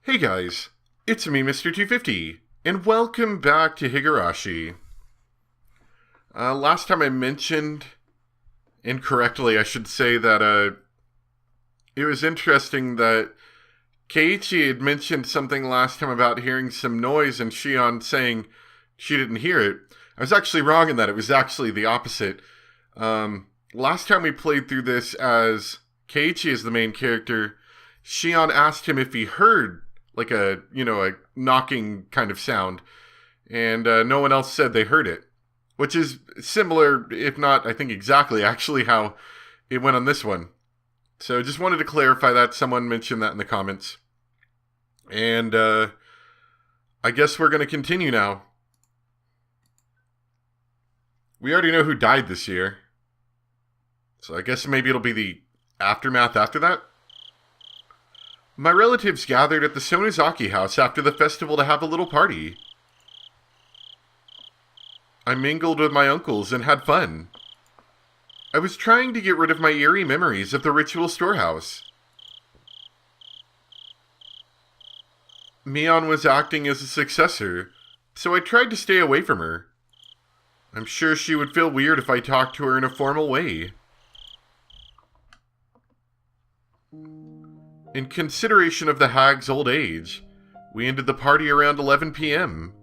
Hey guys, it's me, Mr. 250, and welcome back to Higurashi. Last time I mentioned, incorrectly I should say, that it was interesting that Keiichi had mentioned something last time about hearing some noise and Shion saying she didn't hear it. I was actually wrong in that. It was actually the opposite. Last time we played through this as Keiichi is the main character, Shion asked him if he heard like a knocking kind of sound, and no one else said they heard it, which is similar, if not, I think exactly, actually, how it went on this one. So just wanted to clarify that. Someone mentioned that in the comments. And I guess we're going to continue now. We already know who died this year, so I guess maybe it'll be the aftermath after that. My relatives gathered at the Sonozaki house after the festival to have a little party. I mingled with my uncles and had fun. I was trying to get rid of my eerie memories of the ritual storehouse. Mion was acting as a successor, so I tried to stay away from her. I'm sure she would feel weird if I talked to her in a formal way. In consideration of the hag's old age, we ended the party around 11 p.m.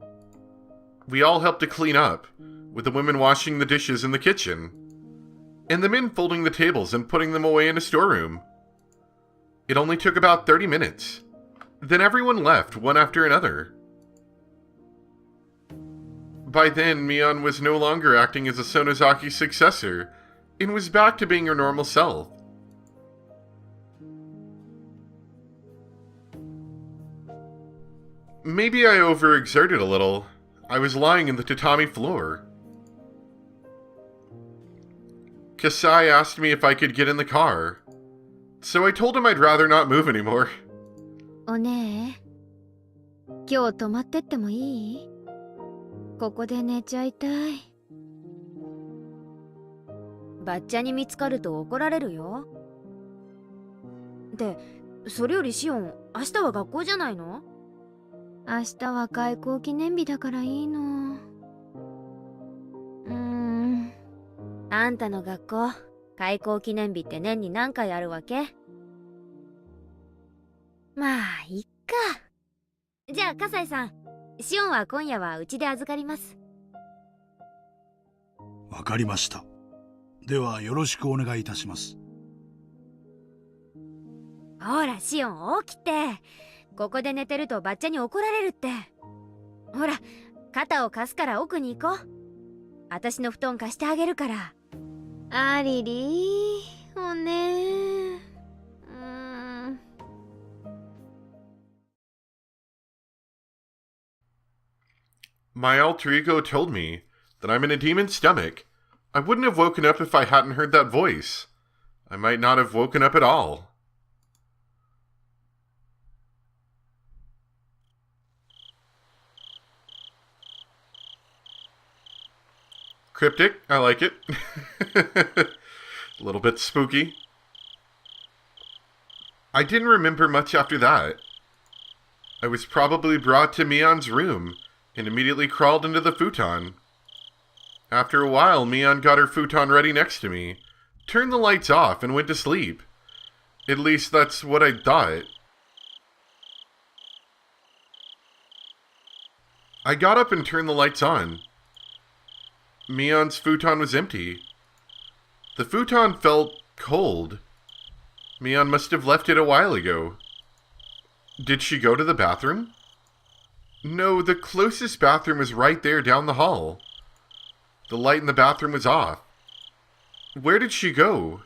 We all helped to clean up, with the women washing the dishes in the kitchen, and the men folding the tables and putting them away in a storeroom. It only took about 30 minutes. Then everyone left, one after another. By then, Mion was no longer acting as a Sonozaki successor, and was back to being her normal self. Maybe I overexerted a little. I was lying in the tatami floor. Kasai asked me if I could get in the car, so I told him I'd rather not move anymore. お姉、今日泊まってってもいい？ここで寝ちゃいたい。バッチャに見つかると怒られるよ。で、それよりシオン、明日は学校じゃないの？明日は開校記念日だからいいの。あんたの学校、開校記念日って年に何回あるわけ？まあ、いっか。じゃあ、笠井さん、シオンは今夜はうちで預かります。わかりました。では、よろしくお願いいたします。ほら、シオン、起きて。ここで寝てるとバッチャに怒られるって。ほら、肩を貸すから奥に行こう。私の布団貸してあげるから。ありりー、おねー。My alter ego told me that I'm in a demon's stomach. I wouldn't have woken up if I hadn't heard that voice. I might not have woken up at all. Cryptic, I like it. A little bit spooky. I didn't remember much after that. I was probably brought to Mion's room and immediately crawled into the futon. After a while, Mion got her futon ready next to me, turned the lights off, and went to sleep. At least that's what I thought. I got up and turned the lights on. Mion's futon was empty. The futon felt cold. Mion must have left it a while ago. Did she go to the bathroom? No, the closest bathroom was right there down the hall. The light in the bathroom was off. Where did she go?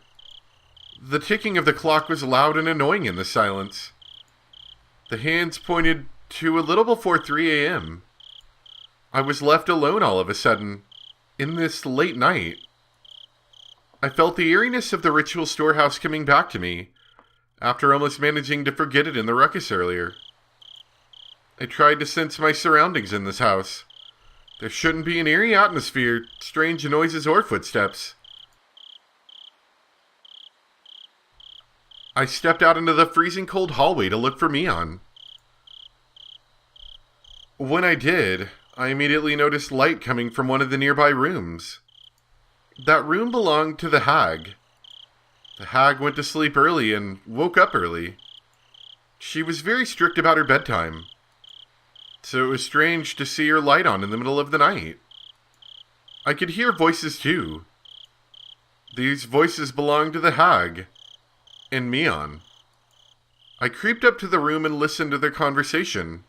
The ticking of the clock was loud and annoying in the silence. The hands pointed to a little before 3 a.m. I was left alone all of a sudden, in this late night. I felt the eeriness of the ritual storehouse coming back to me, after almost managing to forget it in the ruckus earlier. I tried to sense my surroundings in this house. There shouldn't be an eerie atmosphere, strange noises, or footsteps. I stepped out into the freezing cold hallway to look for Mion. When I did, I immediately noticed light coming from one of the nearby rooms. That room belonged to the hag. The hag went to sleep early and woke up early. She was very strict about her bedtime, so it was strange to see her light on in the middle of the night. I could hear voices too. These voices belonged to the hag and Mion. I creeped up to the room and listened to their conversation.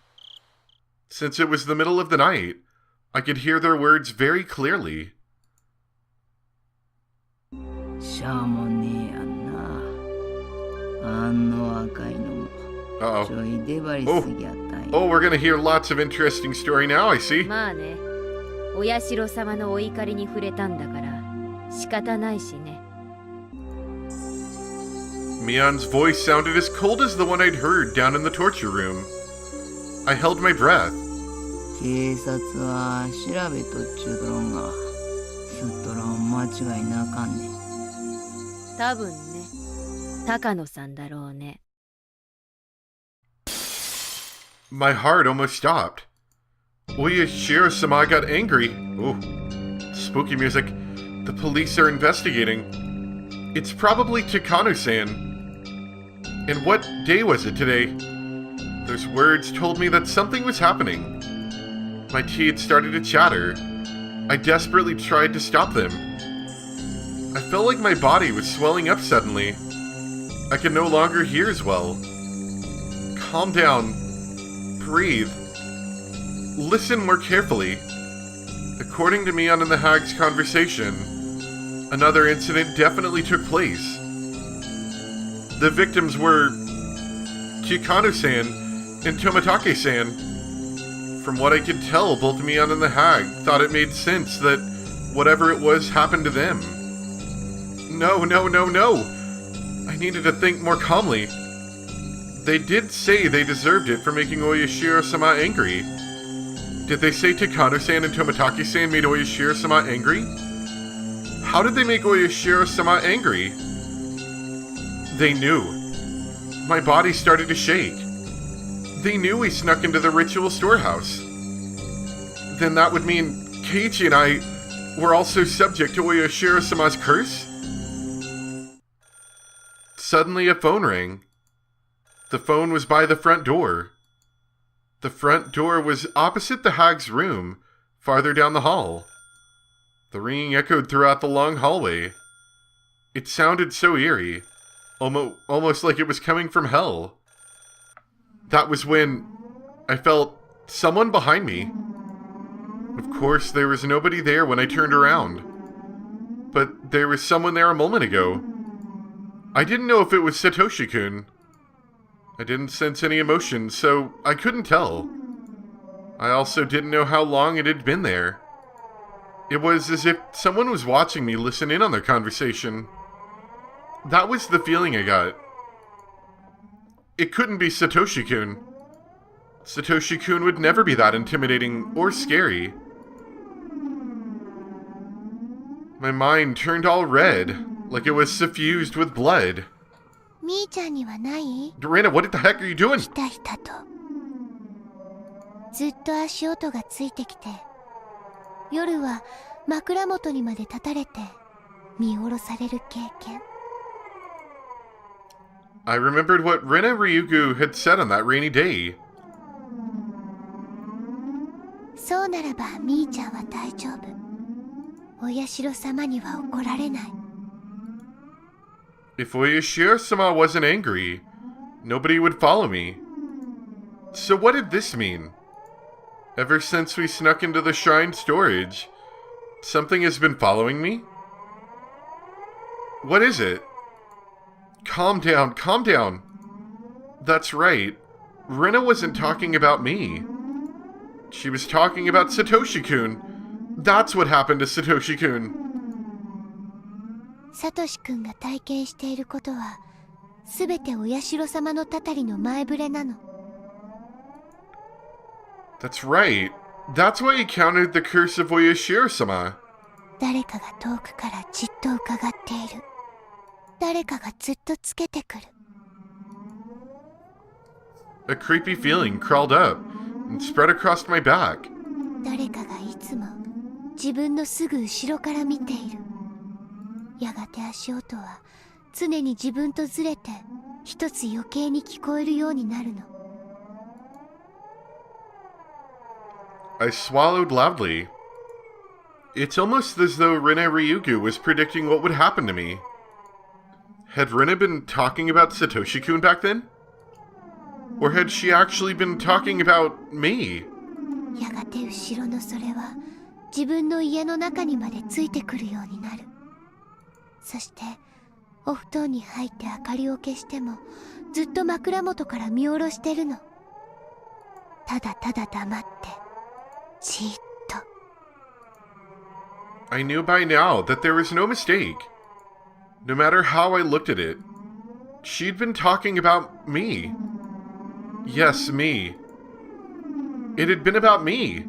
Since it was the middle of the night, I could hear their words very clearly. Uh-oh. Oh, we're gonna hear lots of interesting story now, I see. まあね、お社様のお怒りに触れたんだから仕方ないしね。Mion's voice sounded as cold as the one I'd heard down in the torture room. I held my breath. 警察は調べとっちゅうとろんが、すっとらん間違いなあかんねん。多分ね、高野さんだろうね。My heart almost stopped. Oyashiro-sama got angry. Ooh, spooky music. The police are investigating. It's probably Takano-san. And what day was it today? Those words told me that something was happening. My teeth started to chatter. I desperately tried to stop them. I felt like my body was swelling up suddenly. I could no longer hear as well. Calm down. Breathe. Listen more carefully. According to Mion and the hag's conversation, another incident definitely took place. The victims were Chikano-san and Tomitake-san. From what I could tell, both Mion and the hag thought it made sense that whatever it was happened to them. No. I needed to think more calmly. They did say they deserved it for making Oyashiro-sama angry. Did they say Takano-san and Tomitake-san made Oyashiro-sama angry? How did they make Oyashiro-sama angry? They knew. My body started to shake. They knew we snuck into the ritual storehouse. Then that would mean Keiichi and I were also subject to Oyashiro-sama's curse? Suddenly a phone rang. The phone was by the front door. The front door was opposite the hag's room, farther down the hall. The ringing echoed throughout the long hallway. It sounded so eerie, almost like it was coming from hell. That was when I felt someone behind me. Of course, there was nobody there when I turned around. But there was someone there a moment ago. I didn't know if it was Satoshi-kun. I didn't sense any emotion, so I couldn't tell. I also didn't know how long it had been there. It was as if someone was watching me listen in on their conversation. That was the feeling I got. It couldn't be Satoshi-kun. Satoshi-kun would never be that intimidating or scary. My mind turned all red, like it was suffused with blood. みーちゃんにはない？ Dorena, what the heck are you doing? ひたひたとずっと足音がついてきて、夜は枕元にまで立たれて見下ろされる経験。 I remembered what Rena Ryugu had said on that rainy day. そうならばみーちゃんは大丈夫。お社様には怒られない。 If Oyashiro-sama wasn't angry, nobody would follow me. So what did this mean? Ever since we snuck into the shrine storage, something has been following me? What is it? Calm down. That's right. Rena wasn't talking about me. She was talking about Satoshi-kun. That's what happened to Satoshi-kun. サトシ君が体験していることは、すべてお社様のたたりの前触れなの。 That's right. That's why he countered the curse of Oyashiro-sama. 誰かが遠くからじっと伺っている。誰かがずっとつけてくる。 A creepy feeling crawled up, and spread across my back. 誰かがいつも自分のすぐ後ろから見ている。やがて足音は常に自分とずれて一つ余計に聞こえるようになるの。 I swallowed loudly. It's almost as though Rina Ryugu was predicting what would happen to me. Had Rina been talking about Satoshi-kun back then? Or had she actually been talking about me? やがて後ろのそれは自分の家の中にまでついてくるようになる。そしてお布団に入って明かりを消してもずっと枕元から見下ろしてるの。ただただ黙ってじーっと。 I knew by now that there was no mistake. No matter how I looked at it, she'd been talking about me. Yes, me. It had been about me.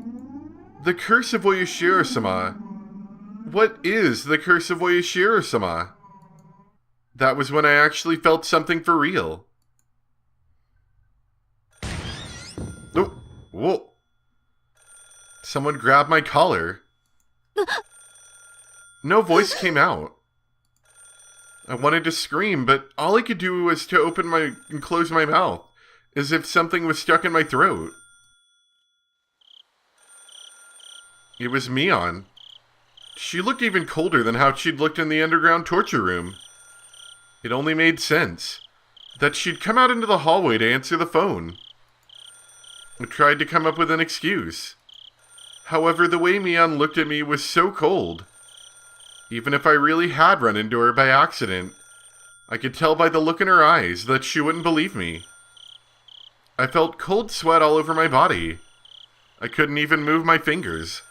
The curse of Oyashiro-sama. What is the curse of Oyashiro-sama? That was when I actually felt something for real. Oh, whoa. Someone grabbed my collar. No voice came out. I wanted to scream, but all I could do was to open my and close my mouth, as if something was stuck in my throat. It was Mion. She looked even colder than how she'd looked in the underground torture room. It only made sense that she'd come out into the hallway to answer the phone. I tried to come up with an excuse. However, the way Mion looked at me was so cold. Even if I really had run into her by accident, I could tell by the look in her eyes that she wouldn't believe me. I felt cold sweat all over my body. I couldn't even move my fingers.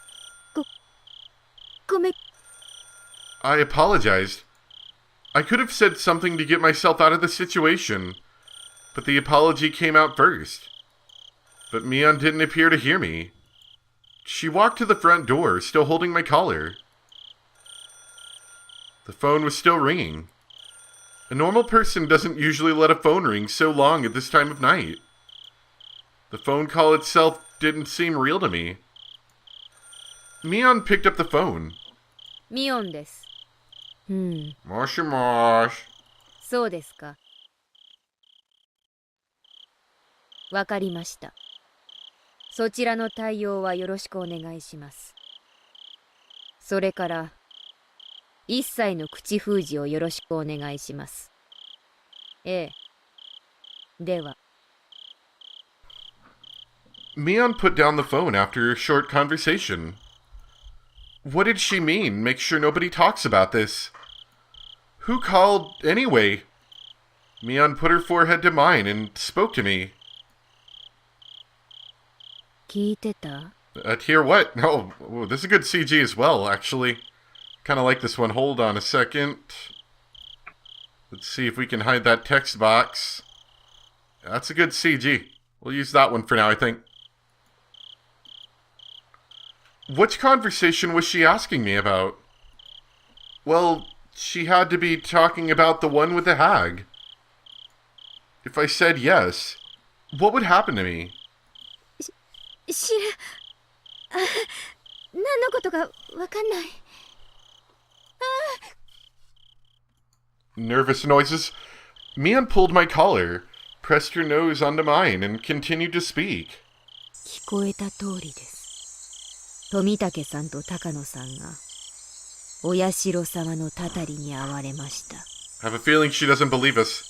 ごめん。 I apologized. I could have said something to get myself out of the situation, but the apology came out first. But Mion didn't appear to hear me. She walked to the front door, still holding my collar. The phone was still ringing. A normal person doesn't usually let a phone ring so long at this time of night. The phone call itself didn't seem real to me. Mion picked up the phone. ミオンです。Moshi mosh. そうですか。わかりました。そちらの対応はよろしくお願いします。それから一切の口封じをよろしくお願いします。ええ。では。 Mion put down the phone after a short conversation. What did she mean? Make sure nobody talks about this. Who called anyway? Mion put her forehead to mine and spoke to me. 聞いてた？ To hear what? Oh, this is a good CG as well, actually. Kind of like this one. Hold on a second. Let's see if we can hide that text box. That's a good CG. We'll use that one for now, I think. Which conversation was she asking me about? Well, she had to be talking about the one with the hag. If I said yes, what would happen to me? 何のことかわかんない。Nervous noises. Mion pulled my collar, pressed her nose onto mine, and continued to speak. 聞こえた通りです。富武さんと高野さんがお社様のたたりに遭われました。I have a feeling she doesn't believe us.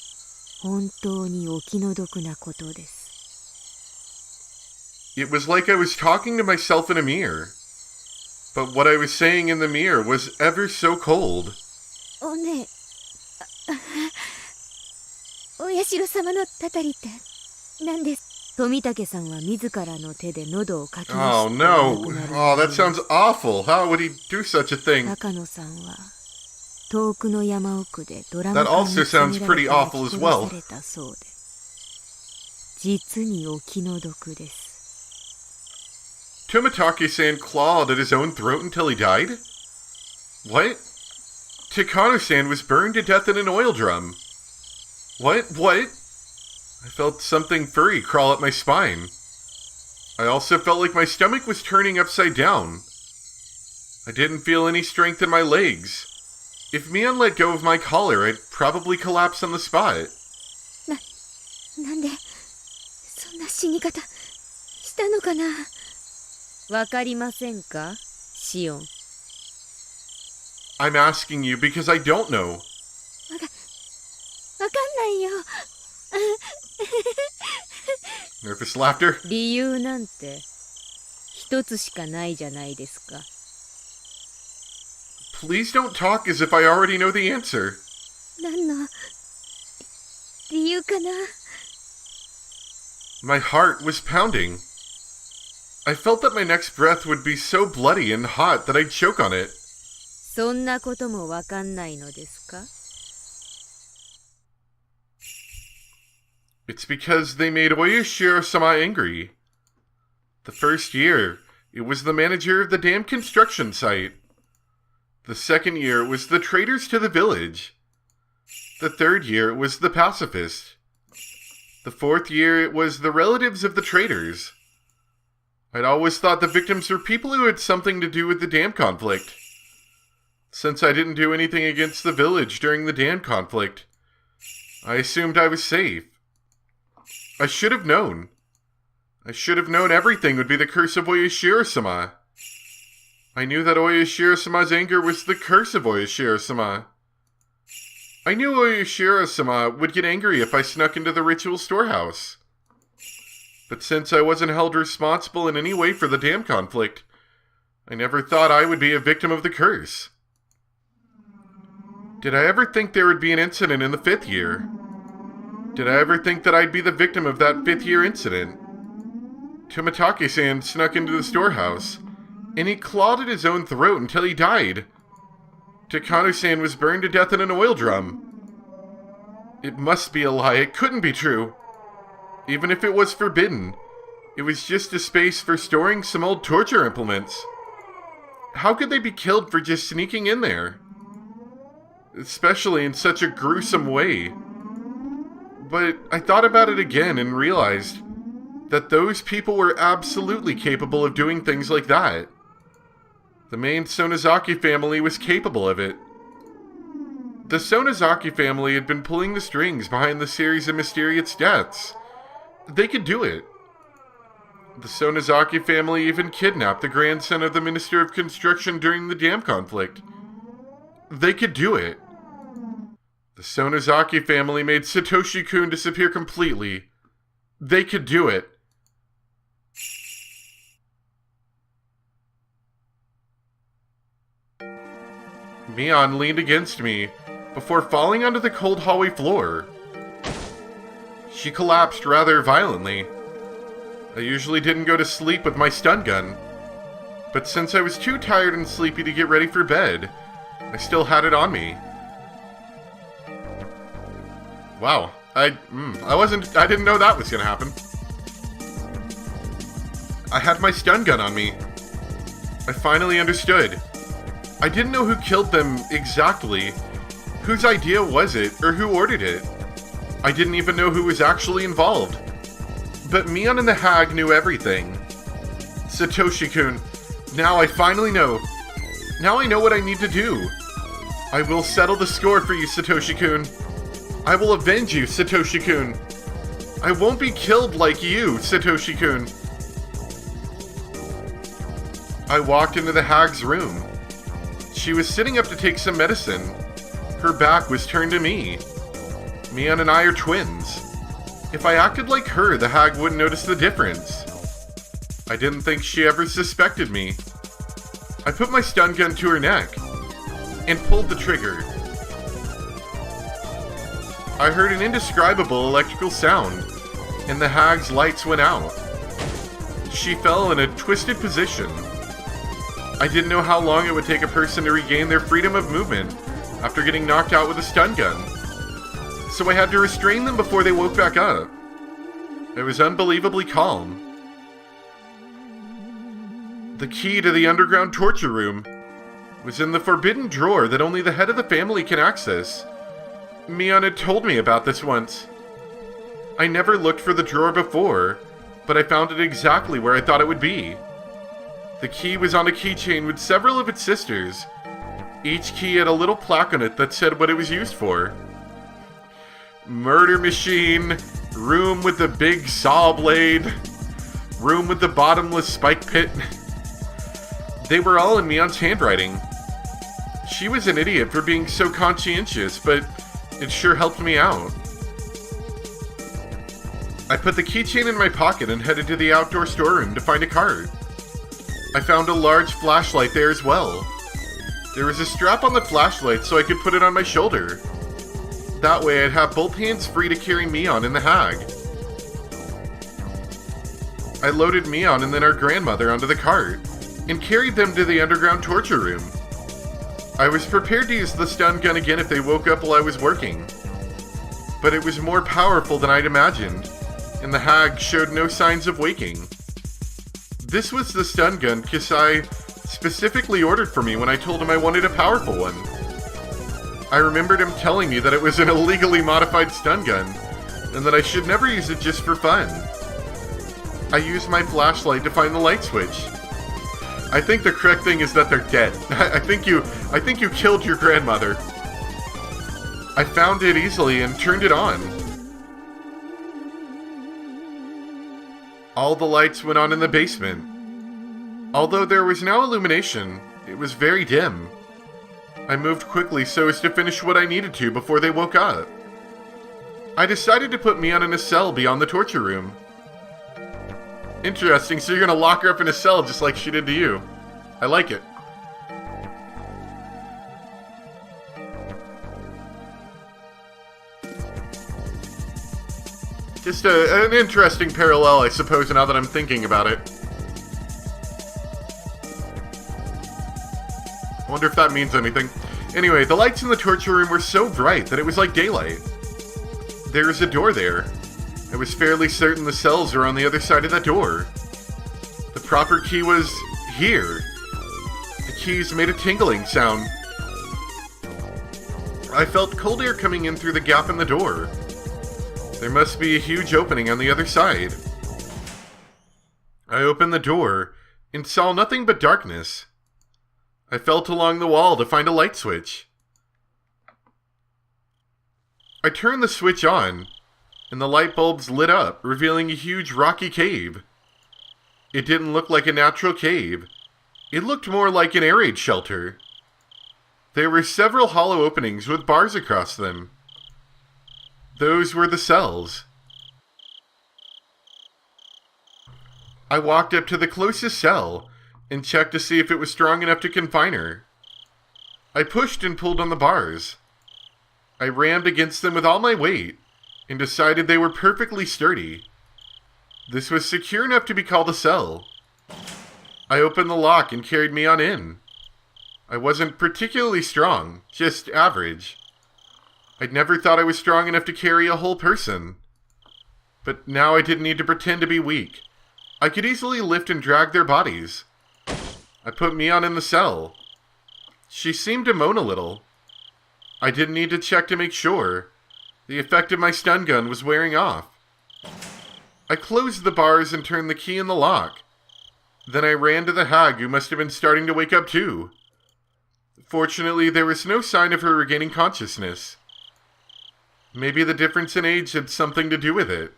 本当にお気の毒なことです。 It was like I was talking to myself in a mirror. But what I was saying in the mirror was ever so cold. おねえ、お社様のたたりって何です？富武さんは自らの手で喉をかきました。 Oh no. Oh, that sounds awful. How would he do such a thing? 高野さんは遠くの山奥でドラム That 缶に also 詰 sounds められ pretty たら awful 聞 as こ well. えされたそうで、実にお気の毒です。 Tomitake-san clawed at his own throat until he died? What? Takano-san was burned to death in an oil drum. What? I felt something furry crawl up my spine. I also felt like my stomach was turning upside down. I didn't feel any strength in my legs. If Mion let go of my collar, I'd probably collapse on the spot. なんでそんな死に方したのかな。わかりませんか、シオン。I'm asking you because I don't know. わかんないよ。Nervous laughter. 理由なんて一つしかないじゃないですか。Please don't talk as if I already know the answer. 何の理由かな。My heart was pounding. I felt that my next breath would be so bloody and hot that I'd choke on it. そんなこともわかんないのですか。It's because they made Oyashiro-sama angry. The first year, it was the manager of the damn construction site. The second year, it was the traitors to the village. The third year, it was the pacifist. The fourth year, it was the relatives of the traitors. I'd always thought the victims were people who had something to do with the dam conflict. Since I didn't do anything against the village during the dam conflict, I assumed I was safe. I should have known. I should have known everything would be the curse of Oyashiro-sama. I knew that Oyashiro-sama's anger was the curse of Oyashiro-sama. I knew Oyashiro-sama would get angry if I snuck into the ritual storehouse. But since I wasn't held responsible in any way for the dam conflict, I never thought I would be a victim of the curse. Did I ever think there would be an incident in the 5th year? Did I ever think that I'd be the victim of that 5th year incident? Tomitake-san snuck into the storehouse, and he clawed at his own throat until he died. Takano-san was burned to death in an oil drum. It must be a lie. It couldn't be true. Even if it was forbidden, it was just a space for storing some old torture implements. How could they be killed for just sneaking in there? Especially in such a gruesome way. But I thought about it again and realized that those people were absolutely capable of doing things like that. The main Sonozaki family was capable of it. The Sonozaki family had been pulling the strings behind the series of mysterious deaths. They could do it. The Sonozaki family even kidnapped the grandson of the Minister of Construction during the dam conflict. They could do it. The Sonozaki family made Satoshi-kun disappear completely. They could do it. Mion leaned against me before falling onto the cold hallway floor. She collapsed rather violently. I usually didn't go to sleep with my stun gun, but since I was too tired and sleepy to get ready for bed, I still had it on me. Wow, I didn't know that was gonna happen. I had my stun gun on me. I finally understood. I didn't know who killed them exactly. Whose idea was it, or who ordered it? I didn't even know who was actually involved. But Mion and the hag knew everything. Satoshi-kun, now I finally know. Now I know what I need to do. I will settle the score for you, Satoshi-kun. I will avenge you, Satoshi-kun. I won't be killed like you, Satoshi-kun. I walked into the hag's room. She was sitting up to take some medicine. Her back was turned to me. Mion and I are twins. If I acted like her, the hag wouldn't notice the difference. I didn't think she ever suspected me. I put my stun gun to her neck and pulled the trigger. I heard an indescribable electrical sound, and the hag's lights went out. She fell in a twisted position. I didn't know how long it would take a person to regain their freedom of movement after getting knocked out with a stun gun, so I had to restrain them before they woke back up. I was unbelievably calm. The key to the underground torture room was in the forbidden drawer that only the head of the family can access. Mion had told me about this once. I never looked for the drawer before, but I found it exactly where I thought it would be. The key was on a keychain with several of its sisters. Each key had a little plaque on it that said what it was used for. Murder machine, room with the big saw blade, room with the bottomless spike pit. They were all in Mion's handwriting. She was an idiot for being so conscientious, but it sure helped me out. I put the keychain in my pocket and headed to the outdoor storeroom to find a cart. I found a large flashlight there as well. There was a strap on the flashlight so I could put it on my shoulder. That way I'd have both hands free to carry Mion and the hag. I loaded Mion and then our grandmother onto the cart and carried them to the underground torture room. I was prepared to use the stun gun again if they woke up while I was working. But it was more powerful than I'd imagined, and the hag showed no signs of waking. This was the stun gun Kisai specifically ordered for me when I told him I wanted a powerful one. I remembered him telling me that it was an illegally modified stun gun, and that I should never use it just for fun. I used my flashlight to find the light switch. I think the correct thing is that they're dead. I think you killed your grandmother. I found it easily and turned it on. All the lights went on in the basement. Although there was no illumination, it was very dim. I moved quickly so as to finish what I needed to before they woke up. I decided to put Mion in a cell beyond the torture room. Interesting, so you're gonna lock her up in a cell just like she did to you. I like it. Just an interesting parallel, I suppose, now that I'm thinking about it. I wonder if that means anything. Anyway, the lights in the torture room were so bright that it was like daylight. There was a door there. I was fairly certain the cells were on the other side of that door. The proper key was here. The keys made a tingling sound. I felt cold air coming in through the gap in the door. There must be a huge opening on the other side. I opened the door and saw nothing but darkness. I felt along the wall to find a light switch. I turned the switch on, and the light bulbs lit up, revealing a huge rocky cave. It didn't look like a natural cave. It looked more like an air raid shelter. There were several hollow openings with bars across them. Those were the cells. I walked up to the closest cell and checked to see if it was strong enough to confine her. I pushed and pulled on the bars. I rammed against them with all my weight and decided they were perfectly sturdy. This was secure enough to be called a cell. I opened the lock and carried Mion in. I wasn't particularly strong, just average. I'd never thought I was strong enough to carry a whole person. But now I didn't need to pretend to be weak. I could easily lift and drag their bodies. I put Mion in the cell. She seemed to moan a little. I didn't need to check to make sure. The effect of my stun gun was wearing off. I closed the bars and turned the key in the lock. Then I ran to the hag, who must have been starting to wake up too. Fortunately, there was no sign of her regaining consciousness. Maybe the difference in age had something to do with it.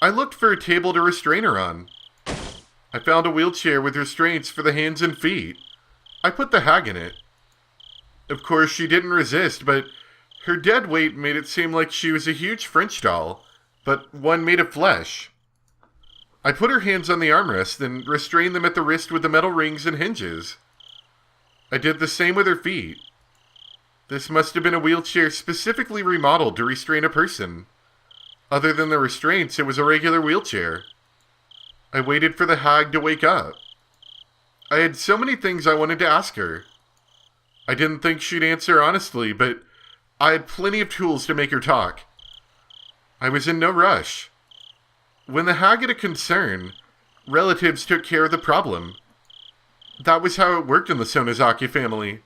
I looked for a table to restrain her on. I found a wheelchair with restraints for the hands and feet. I put the hag in it. Of course, she didn't resist, but her dead weight made it seem like she was a huge French doll, but one made of flesh. I put her hands on the armrest and restrained them at the wrist with the metal rings and hinges. I did the same with her feet. This must have been a wheelchair specifically remodeled to restrain a person. Other than the restraints, it was a regular wheelchair. I waited for the hag to wake up. I had so many things I wanted to ask her. I didn't think she'd answer honestly, but I had plenty of tools to make her talk. I was in no rush. When the hag had a concern, relatives took care of the problem. That was how it worked in the Sonozaki family.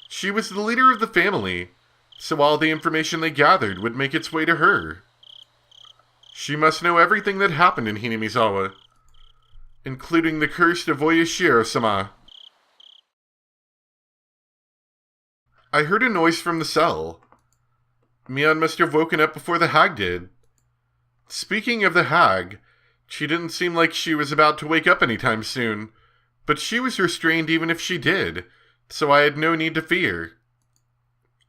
She was the leader of the family, so all the information they gathered would make its way to her. She must know everything that happened in Hinamizawa, including the curse of Oyashiro-sama. I heard a noise from the cell. Mion must have woken up before the hag did. Speaking of the hag, she didn't seem like she was about to wake up anytime soon, but she was restrained even if she did, so I had no need to fear.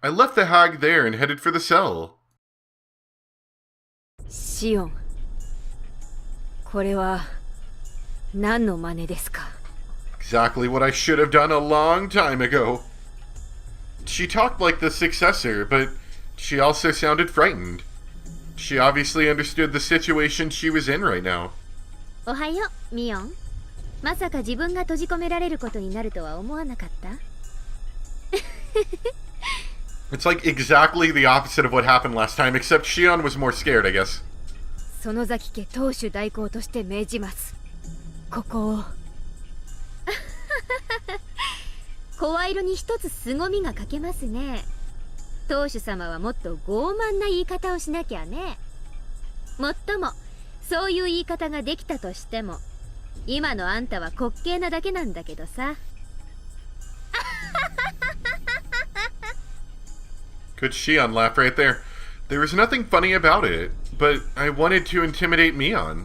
I left the hag there and headed for the cell. シオン、これは何の真似ですか? Exactly what I should have done a long time ago. She talked like the successor, but she also sounded frightened. She obviously understood the situation she was in right now. おはよう、ミオン。まさか自分が閉じ込められることになるとは思わなかった? It's like exactly the opposite of what happened last time, except Shion was more scared, I guess. 園崎家当主代行として命じます。ここを。声色に一つ凄みが欠けますね。当主様はもっと傲慢な言い方をしなきゃね。もっとも、そういう言い方ができたとしても、今のあんたは滑稽なだけなんだけどさ。Good Shion laugh right there. There was nothing funny about it, but I wanted to intimidate Mion.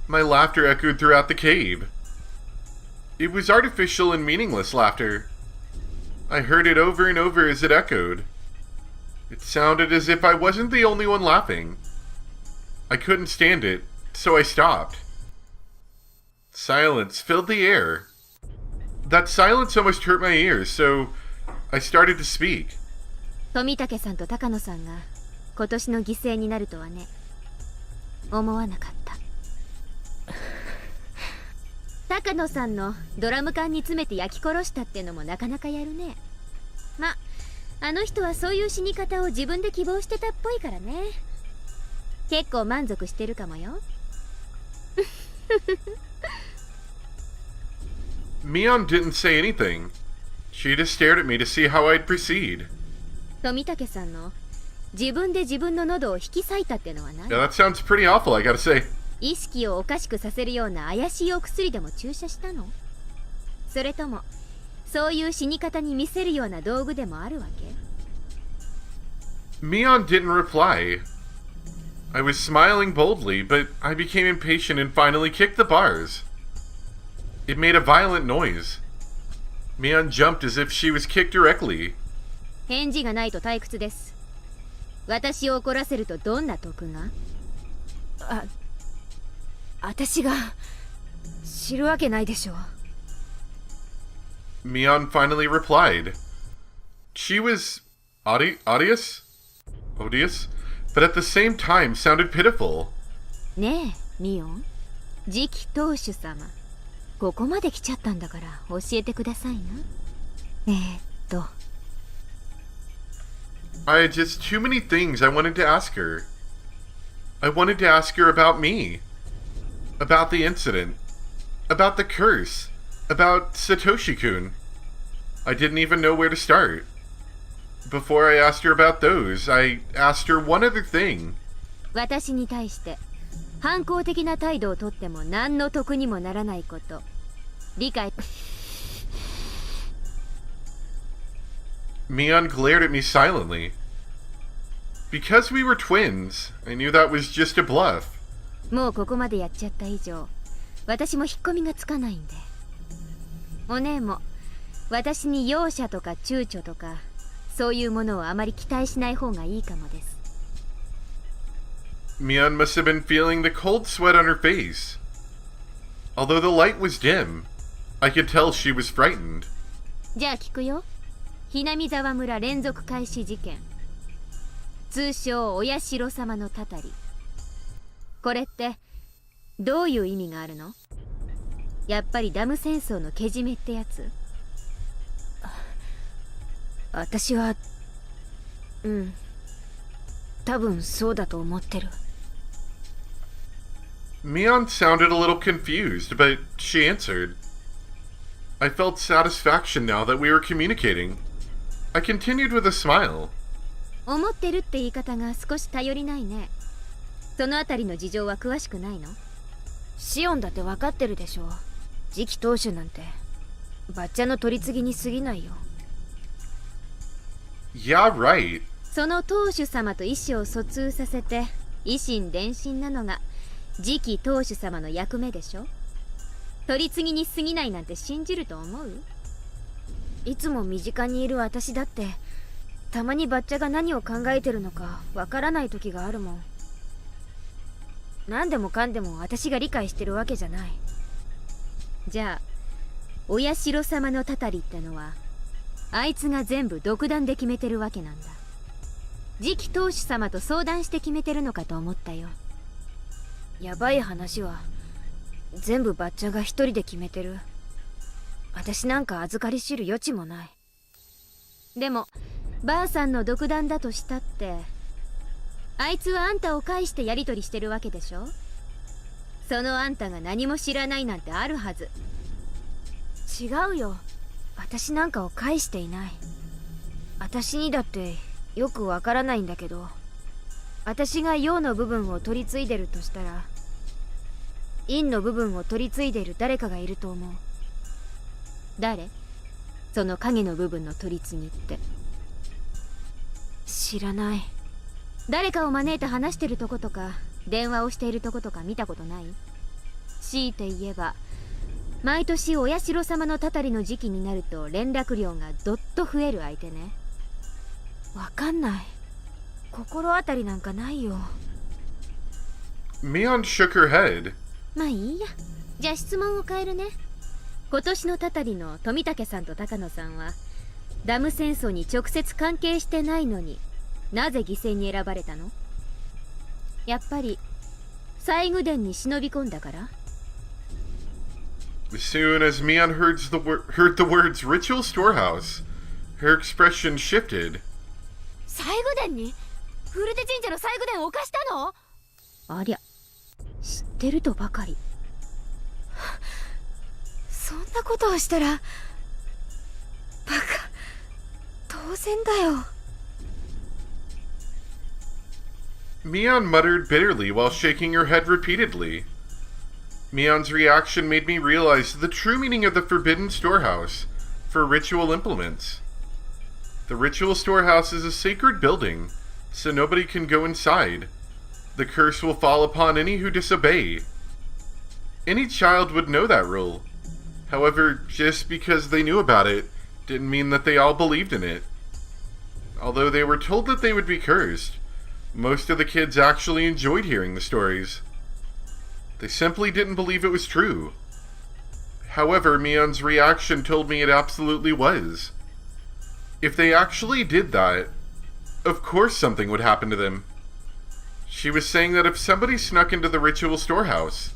My laughter echoed throughout the cave. It was artificial and meaningless laughter. I heard it over and over as it echoed. It sounded as if I wasn't the only one laughing. I couldn't stand it, so I stopped. Silence filled the air. That silence almost hurt my ears, so I started to speak. 富武さんと高野さんが今年の犠牲になるとはね、思わなかった。高野さんのドラム缶に詰めて焼き殺したってのもなかなかやるね。ま、あの人はそういう死に方を自分で希望してたっぽいからね。結構満足してるかもよ。Mion didn't say anything. She just stared at me to see how I'd proceed. 富武さんの自分で自分の喉を引き裂いたってのはない? Yeah, that sounds pretty awful, I gotta say. 意識をおかしくさせるような怪しいお薬でも注射したの? それともそういう死に方に見せるような道具でもあるわけ? Mion didn't reply. I was smiling boldly, but I became impatient and finally kicked the bars. It made a violent noise. Mion jumped as if she was kicked directly. 返事がないと退屈です。私を怒らせるとどんな得が？私が知るわけないでしょ。Mion finally replied. She was odious, but at the same time sounded pitiful. ねえ、ミオン。次期当主様。ここまで来ちゃったんだから教えてくださいな。I had just too many things I wanted to ask her. I wanted to ask her about me. About the incident. About the curse. About Satoshi-kun. I didn't even know where to start. Before I asked her about those, I asked her one other thing. 私に対して反抗的な態度をとっても何の得にもならないこと。理解。Mion glared at me silently. Because we were twins, I knew that was just a bluff. もうここまでやっちゃった以上、私も引っ込みがつかないんで。お姉も私に容赦とか躊躇とかそういうものをあまり期待しない方がいいかもです。Mion must have been feeling the cold sweat on her face. Although the light was dim, I could tell she was frightened. じゃあ聞くよ。ひなみ沢村連続開始事件。通称お社様のたたり。これってどういう意味があるの？やっぱりダム戦争のけじめってやつ？私は多分そうだと思ってる。Mion sounded a little confused, but she answered. I felt satisfaction now that we were communicating. I continued with a smile. 思ってるって言い方が少し頼りないね。そのあたりの事情は詳しくないの？シオンだって分かってるでしょ。次期当主なんてバッチャの取り次ぎに過ぎないよ。 Yeah, right. その当主様と意思を疎通させて以心伝心なのが次期当主様の役目でしょ。取り次ぎに過ぎないなんて信じると思う？いつも身近にいる私だってたまにバッチャが何を考えてるのかわからない時があるもん。何でもかんでも私が理解してるわけじゃない。じゃあお社様のたたりってのはあいつが全部独断で決めてるわけなんだ。次期当主様と相談して決めてるのかと思ったよ。やばい話は全部バッチャが一人で決めてる。私なんか預かり知る余地もない。でもばあさんの独断だとしたってあいつはあんたを介してやり取りしてるわけでしょ。そのあんたが何も知らないなんてあるはず。違うよ、私なんかを介していない。私にだってよくわからないんだけど、私が陽の部分を取り継いでるとしたら陰の部分を取り継いでる誰かがいると思う。誰？その影の部分の取り継ぎって。知らない。誰かを招いて話してるとことか電話をしているとことか見たことない？強いて言えば毎年お社様のたたりの時期になると連絡量がどっと増える相手ね。わかんない。心当たりなんかないよ。 Mion shook her head. まあいいや。じゃあ質問を変えるね。今年のたたりの富武さんと高野さんはダム戦争に直接関係してないのになぜ犠牲に選ばれたの？やっぱり西宮殿に忍び込んだから？ As soon as Mion heard the words ritual storehouse, her expression shifted. 西宮殿に？フルテ神社の西宮殿を犯したの？ありゃ、知ってるとばかり。そんなことをしたらバカ、当然だよ。 Mion muttered bitterly while shaking her head repeatedly. Mion's reaction made me realize the true meaning of the forbidden storehouse for ritual implements. The ritual storehouse is a sacred building, so nobody can go inside. The curse will fall upon any who disobey. Any child would know that rule. However, just because they knew about it didn't mean that they all believed in it. Although they were told that they would be cursed, most of the kids actually enjoyed hearing the stories. They simply didn't believe it was true. However, Mion's reaction told me it absolutely was. If they actually did that, of course something would happen to them. She was saying that if somebody snuck into the ritual storehouse,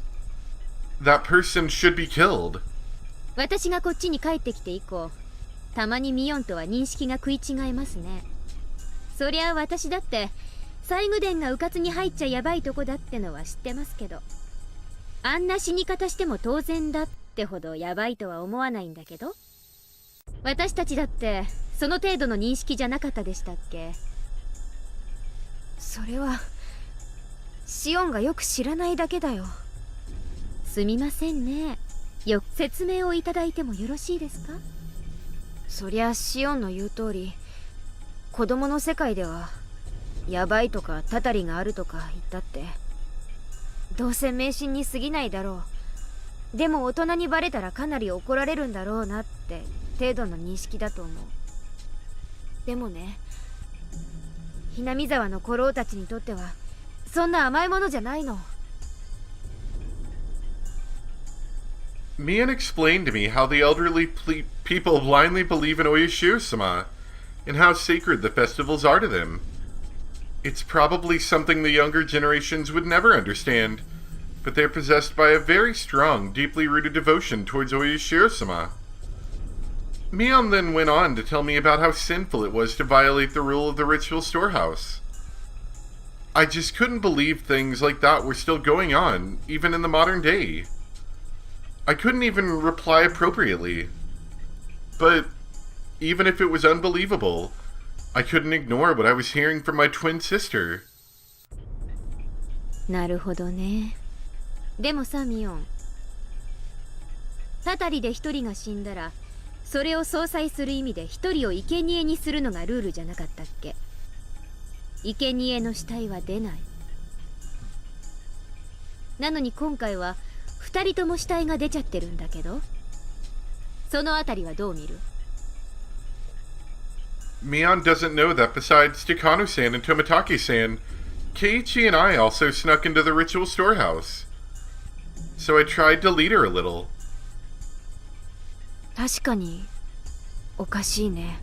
that person should be killed. 私がこっちに帰ってきて以降、たまにミヨンとは認識が食い違いますね。そりゃ私だって西宮殿が迂闊に入っちゃヤバいとこだってのは知ってますけど、あんな死に方しても当然だってほどヤバいとは思わないんだけど。私たちだってその程度の認識じゃなかったでしたっけ？それはシオンがよく知らないだけだよ。すみませんね。よく説明をいただいてもよろしいですか？そりゃシオンの言う通り、子供の世界ではヤバいとかたたりがあるとか言ったってどうせ迷信に過ぎないだろう。でも大人にバレたらかなり怒られるんだろうなって程度の認識だと思う。でもね、ひなみ沢の古老たちにとってはそんな甘いものじゃないの。Mion explained to me how the elderly people blindly believe in Oyashiro-sama, and how sacred the festivals are to them. It's probably something the younger generations would never understand, but they're possessed by a very strong, deeply rooted devotion towards Oyashiro-sama. Mion then went on to tell me about how sinful it was to violate the rule of the ritual storehouse. I just couldn't believe things like that were still going on, even in the modern day. I couldn't even reply appropriately. But even if it was unbelievable, I couldn't ignore what I was hearing from my twin sister. なるほどね。でもさ、ミオン、たたりで一人が死んだらそれを相殺する意味で一人を生贄にするのがルールじゃなかったっけ。生贄の死体は出ない。なのに今回は二人とも死体が出ちゃってるんだけど、そのあたりはどう見る？ Mion doesn't know that besides Takano-san and Tomitake-san, Keiichi and I also snuck into the ritual storehouse. So I tried to lead her a little. 確かにおかしいね。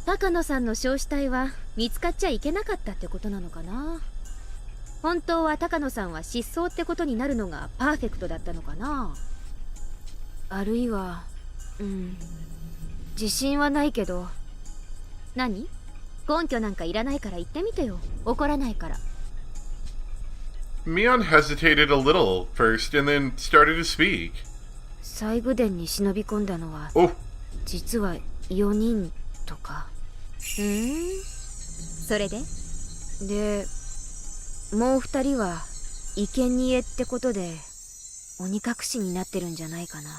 高野さんの焼死体は見つかっちゃいけなかったってことなのかな。本当は高野さんは失踪ってことになるのがパーフェクトだったのかな。あるいは自信はないけど。何？根拠なんかいらないから言ってみてよ。怒らないから。 Mion hesitated a little first and then started to speak. 西宮殿に忍び込んだのは Oh, 実は4人とか。それでもう2人は生贄ってことで鬼隠しになってるんじゃないかな。